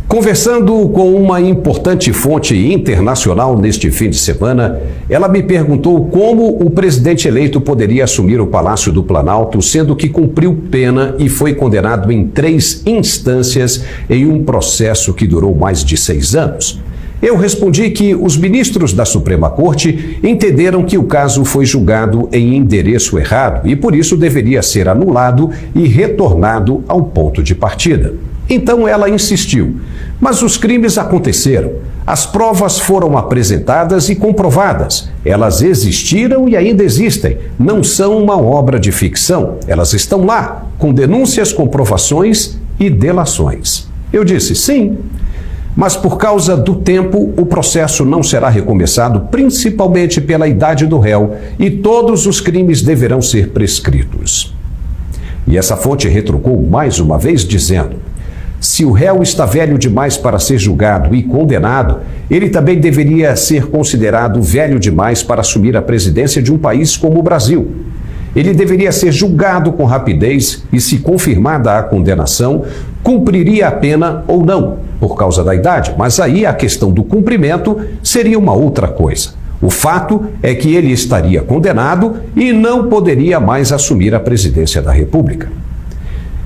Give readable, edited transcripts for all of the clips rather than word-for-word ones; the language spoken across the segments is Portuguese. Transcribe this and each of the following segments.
Conversando com uma importante fonte internacional neste fim de semana, ela me perguntou como o presidente eleito poderia assumir o Palácio do Planalto, sendo que cumpriu pena e foi condenado em 3 instâncias em um processo que durou mais de 6 anos. Eu respondi que os ministros da Suprema Corte entenderam que o caso foi julgado em endereço errado e por isso deveria ser anulado e retornado ao ponto de partida. Então ela insistiu, mas os crimes aconteceram, as provas foram apresentadas e comprovadas, elas existiram e ainda existem, não são uma obra de ficção, elas estão lá, com denúncias, comprovações e delações. Eu disse sim, mas por causa do tempo o processo não será recomeçado, principalmente pela idade do réu, e todos os crimes deverão ser prescritos. E essa fonte retrucou mais uma vez dizendo: se o réu está velho demais para ser julgado e condenado, ele também deveria ser considerado velho demais para assumir a presidência de um país como o Brasil. Ele deveria ser julgado com rapidez e, se confirmada a condenação, cumpriria a pena ou não, por causa da idade, mas aí a questão do cumprimento seria uma outra coisa. O fato é que ele estaria condenado e não poderia mais assumir a presidência da República.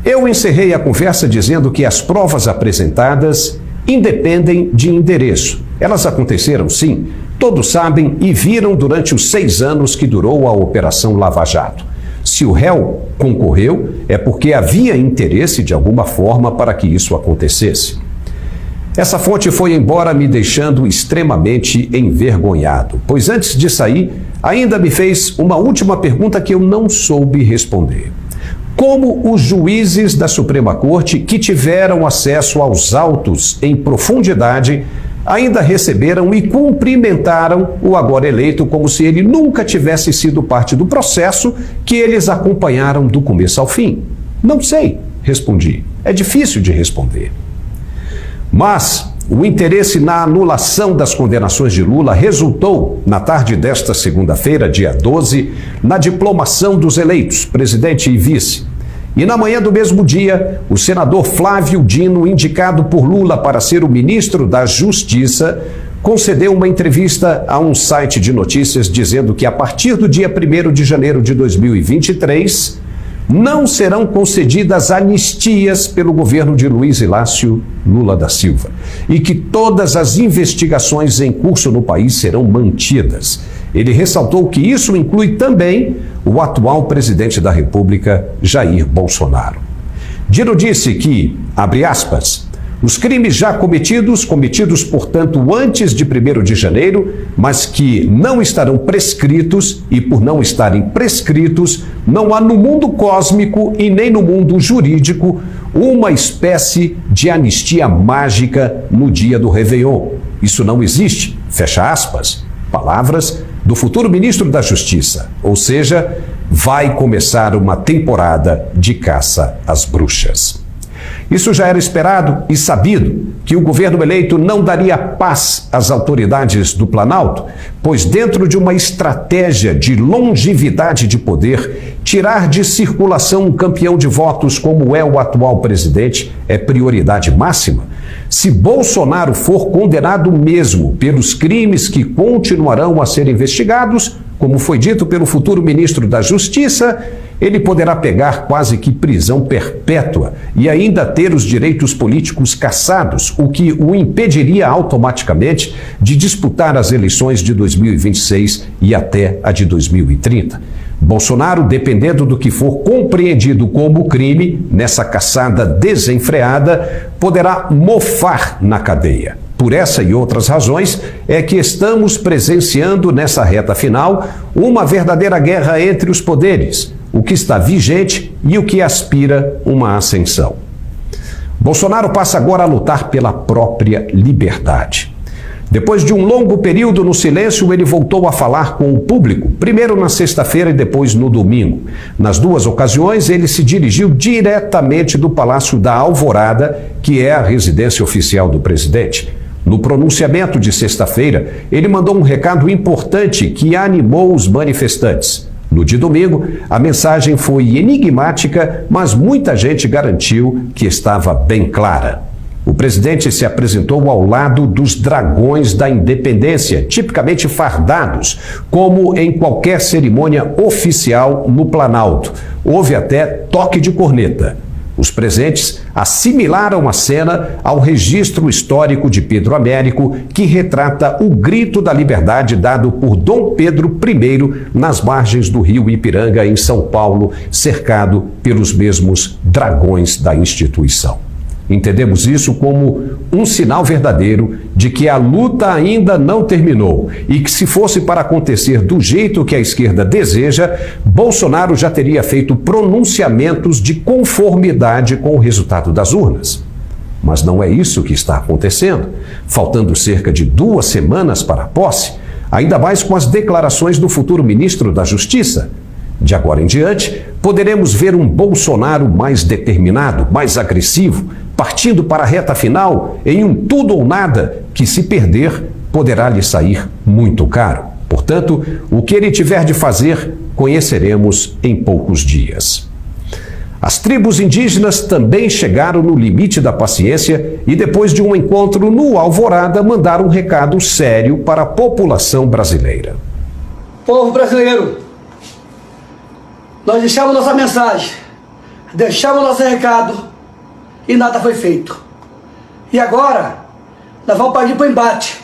Eu encerrei a conversa dizendo que as provas apresentadas independem de endereço. Elas aconteceram sim, todos sabem e viram durante os 6 anos que durou a Operação Lava Jato. Se o réu concorreu, é porque havia interesse de alguma forma para que isso acontecesse. Essa fonte foi embora me deixando extremamente envergonhado, pois antes de sair, ainda me fez uma última pergunta que eu não soube responder. Como os juízes da Suprema Corte, que tiveram acesso aos autos em profundidade, ainda receberam e cumprimentaram o agora eleito como se ele nunca tivesse sido parte do processo que eles acompanharam do começo ao fim? Não sei, respondi. É difícil de responder. Mas o interesse na anulação das condenações de Lula resultou, na tarde desta segunda-feira, dia 12, na diplomação dos eleitos, presidente e vice. E na manhã do mesmo dia, o senador Flávio Dino, indicado por Lula para ser o ministro da Justiça, concedeu uma entrevista a um site de notícias dizendo que a partir do dia 1º de janeiro de 2023, não serão concedidas anistias pelo governo de Luiz Inácio Lula da Silva e que todas as investigações em curso no país serão mantidas. Ele ressaltou que isso inclui também o atual presidente da República, Jair Bolsonaro. Dino disse que, abre aspas, os crimes já cometidos, portanto, antes de 1º de janeiro, mas que não estarão prescritos, e por não estarem prescritos, não há no mundo cósmico e nem no mundo jurídico uma espécie de anistia mágica no dia do Réveillon. Isso não existe, fecha aspas. Palavras do futuro ministro da Justiça, ou seja, vai começar uma temporada de caça às bruxas. Isso já era esperado e sabido que o governo eleito não daria paz às autoridades do Planalto, pois dentro de uma estratégia de longevidade de poder, tirar de circulação um campeão de votos como é o atual presidente é prioridade máxima. Se Bolsonaro for condenado mesmo pelos crimes que continuarão a ser investigados, como foi dito pelo futuro ministro da Justiça, ele poderá pegar quase que prisão perpétua e ainda ter os direitos políticos cassados, o que o impediria automaticamente de disputar as eleições de 2026 e até a de 2030. Bolsonaro, dependendo do que for compreendido como crime, nessa caçada desenfreada, poderá mofar na cadeia. Por essa e outras razões, é que estamos presenciando nessa reta final uma verdadeira guerra entre os poderes, o que está vigente e o que aspira uma ascensão. Bolsonaro passa agora a lutar pela própria liberdade. Depois de um longo período no silêncio, ele voltou a falar com o público, primeiro na sexta-feira e depois no domingo. Nas 2 ocasiões, ele se dirigiu diretamente do Palácio da Alvorada, que é a residência oficial do presidente. No pronunciamento de sexta-feira, ele mandou um recado importante que animou os manifestantes. No de domingo, a mensagem foi enigmática, mas muita gente garantiu que estava bem clara. O presidente se apresentou ao lado dos dragões da independência, tipicamente fardados, como em qualquer cerimônia oficial no Planalto. Houve até toque de corneta. Os presentes assimilaram a cena ao registro histórico de Pedro Américo, que retrata o grito da liberdade dado por Dom Pedro I nas margens do rio Ipiranga, em São Paulo, cercado pelos mesmos dragões da instituição. Entendemos isso como um sinal verdadeiro de que a luta ainda não terminou e que, se fosse para acontecer do jeito que a esquerda deseja, Bolsonaro já teria feito pronunciamentos de conformidade com o resultado das urnas. Mas não é isso que está acontecendo. Faltando cerca de 2 semanas para a posse, ainda mais com as declarações do futuro ministro da Justiça. De agora em diante, poderemos ver um Bolsonaro mais determinado, mais agressivo, partindo para a reta final em um tudo ou nada que, se perder, poderá lhe sair muito caro. Portanto, o que ele tiver de fazer, conheceremos em poucos dias. As tribos indígenas também chegaram no limite da paciência e, depois de um encontro no Alvorada, mandaram um recado sério para a população brasileira. Povo brasileiro, nós deixamos nossa mensagem, deixamos nosso recado e nada foi feito. E agora, nós vamos partir para o embate.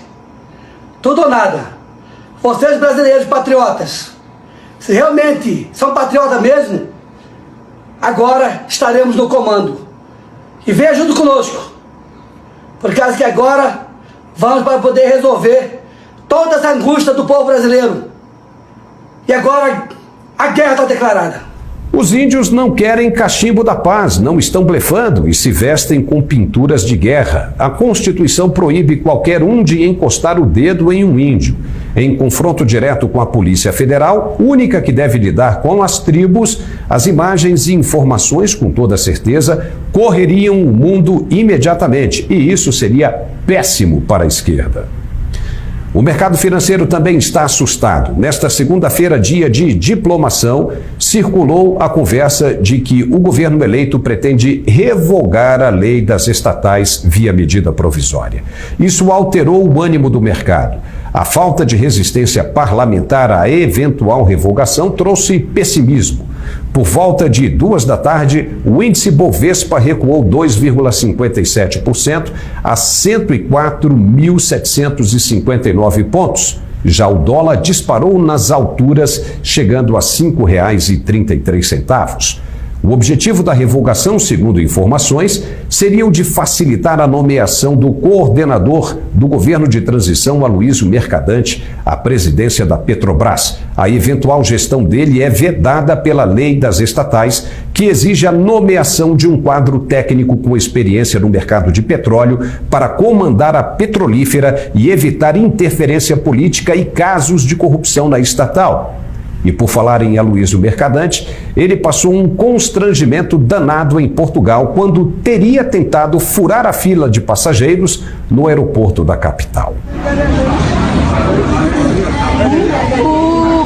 Tudo ou nada. Vocês brasileiros patriotas, se realmente são patriotas mesmo, agora estaremos no comando. E venha junto conosco, por causa que agora vamos para poder resolver toda essa angústia do povo brasileiro. E agora a guerra está declarada. Os índios não querem cachimbo da paz, não estão blefando e se vestem com pinturas de guerra. A Constituição proíbe qualquer um de encostar o dedo em um índio. Em confronto direto com a Polícia Federal, única que deve lidar com as tribos, as imagens e informações, com toda certeza, correriam o mundo imediatamente, e isso seria péssimo para a esquerda. O mercado financeiro também está assustado. Nesta segunda-feira, dia de diplomação, circulou a conversa de que o governo eleito pretende revogar a lei das estatais via medida provisória. Isso alterou o ânimo do mercado. A falta de resistência parlamentar à eventual revogação trouxe pessimismo. Por volta de 2 da tarde, o índice Bovespa recuou 2,57% a 104.759 pontos. Já o dólar disparou nas alturas, chegando a R$ 5,33. O objetivo da revogação, segundo informações, seria o de facilitar a nomeação do coordenador do governo de transição, Aloysio Mercadante, à presidência da Petrobras. A eventual gestão dele é vedada pela lei das estatais, que exige a nomeação de um quadro técnico com experiência no mercado de petróleo para comandar a petrolífera e evitar interferência política e casos de corrupção na estatal. E por falar em Aloysio Mercadante, ele passou um constrangimento danado em Portugal quando teria tentado furar a fila de passageiros no aeroporto da capital.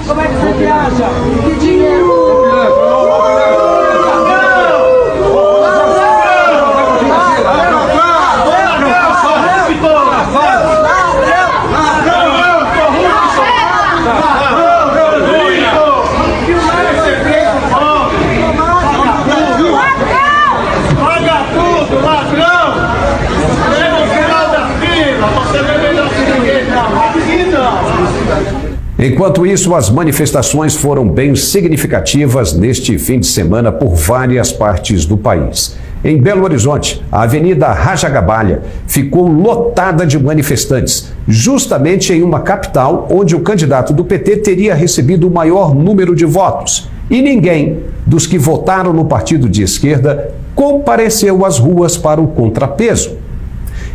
Como é que você viaja? Que dinheiro? Enquanto isso, as manifestações foram bem significativas neste fim de semana por várias partes do país. Em Belo Horizonte, a Avenida Rajagabalha ficou lotada de manifestantes, justamente em uma capital onde o candidato do PT teria recebido o maior número de votos. E ninguém dos que votaram no partido de esquerda compareceu às ruas para o contrapeso.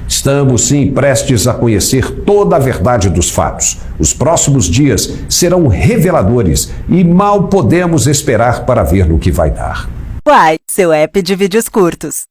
Estamos, sim, prestes a conhecer toda a verdade dos fatos. Os próximos dias serão reveladores e mal podemos esperar para ver no que vai dar. Uai, seu app de vídeos curtos.